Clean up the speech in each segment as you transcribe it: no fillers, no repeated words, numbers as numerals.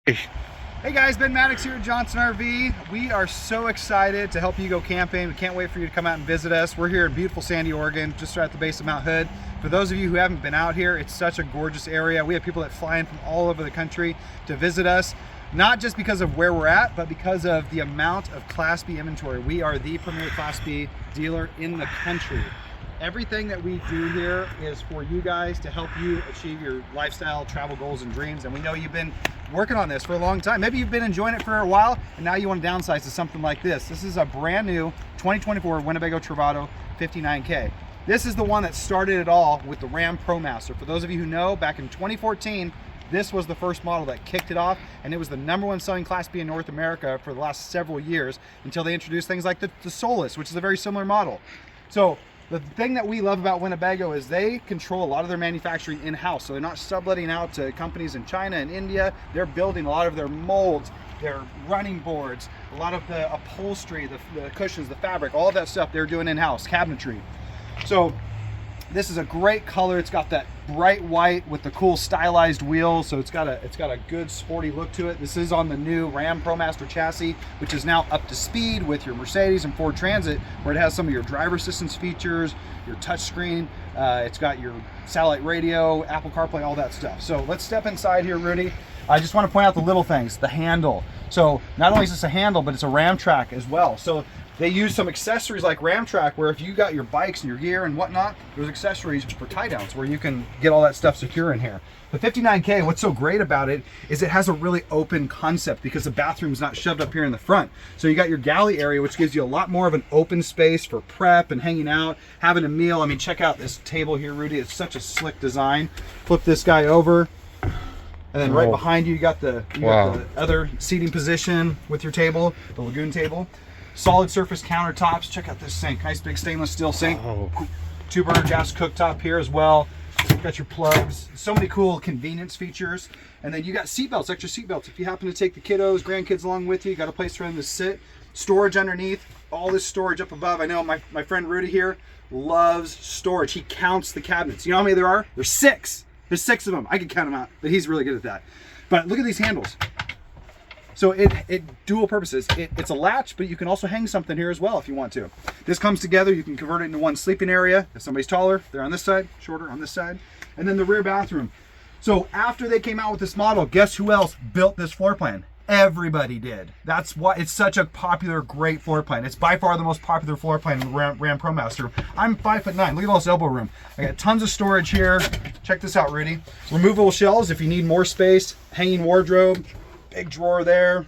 Hey guys, Ben Maddox here at Johnson RV. We are so excited to help you go camping. We can't wait for you to come out and visit us. We're here in beautiful Sandy, Oregon, just right at the base of Mount Hood. For those of you who haven't been out here, it's such a gorgeous area. We have people that fly in from all over the country to visit us, not just because of where we're at, but because of the amount of Class B inventory. We are the premier Class B dealer in the country. Everything that we do here is for you guys to help you achieve your lifestyle, travel goals, and dreams. And we know you've been working on this for a long time. Maybe you've been enjoying it for a while, and now you want to downsize to something like this. This is a brand new 2024 Winnebago Travato 59K. This is the one that started it all with the Ram ProMaster. For those of you who know, back in 2014, this was the first model that kicked it off, and it was the #1 selling Class B in North America for the last several years until they introduced things like the Solus, which is a very similar model. So the thing that we love about Winnebago is they control a lot of their manufacturing in-house. So they're not subletting out to companies in China and India. They're building a lot of their molds, their running boards, a lot of the upholstery, the cushions, the fabric, all of that stuff they're doing in-house, cabinetry. So this is a great color. It's got that bright white with the cool stylized wheels, so it's got a good sporty look to it. This is on the new Ram ProMaster chassis, which is now up to speed with your Mercedes and Ford Transit, where it has some of your driver assistance features, your touchscreen. It's got your satellite radio, Apple CarPlay, all that stuff. So let's step inside here, Rudy. I just want to point out the little things, the handle. So not only is this a handle, but it's a Ram track as well. So they use some accessories like Ram track, where if you got your bikes and your gear and whatnot, there's accessories for tie downs where you can get all that stuff secure in here. The 59K, what's so great about it is it has a really open concept because the bathroom's not shoved up here in the front. So you got your galley area, which gives you a lot more of an open space for prep and hanging out, having a meal. I mean, check out this table here, Rudy. It's such a slick design. Flip this guy over. And then right behind you, you got the other seating position with your table, the Lagoon table. Solid surface countertops. Check out this sink. Nice big stainless steel sink. 2-burner gas cooktop here as well. Got your plugs. So many cool convenience features. And then you got seat belts, extra seat belts. If you happen to take the kiddos, grandkids along with you, you got a place for them to sit. Storage underneath. All this storage up above. I know my friend Rudy here loves storage. He counts the cabinets. You know how many there are? There's 6. There's 6 of them. I can count them out, but he's really good at that. But look at these handles. So it dual purposes. It's a latch, but you can also hang something here as well if you want to. This comes together. You can convert it into one sleeping area. If somebody's taller, they're on this side, shorter on this side. And then the rear bathroom. So after they came out with this model, guess who else built this floor plan? Everybody did. That's why it's such a popular, great floor plan. It's by far the most popular floor plan in the Ram ProMaster. I'm 5'9". Look at all this elbow room. I got tons of storage here. Check this out, Rudy. Removable shelves if you need more space. Hanging wardrobe. Big drawer there.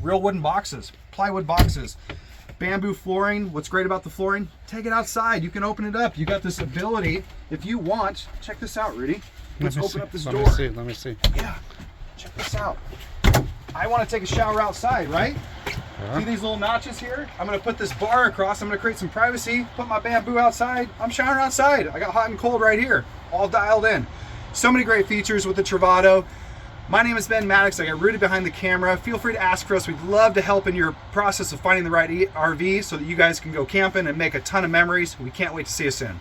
Real wooden boxes, plywood boxes, bamboo flooring. What's great about the flooring? Take it outside. You can open it up. You got this ability, if you want. Check this out, Rudy. Let's open up this door. Let me see. Yeah, check this out. I want to take a shower outside, right? See these little notches here? I'm going to put this bar across. I'm going to create some privacy, put my bamboo outside. I'm showering outside. I got hot and cold right here, all dialed in. So many great features with the Travato. My name is Ben Maddox. I got Rudy behind the camera. Feel free to ask for us. We'd love to help in your process of finding the right RV so that you guys can go camping and make a ton of memories. We can't wait to see you soon.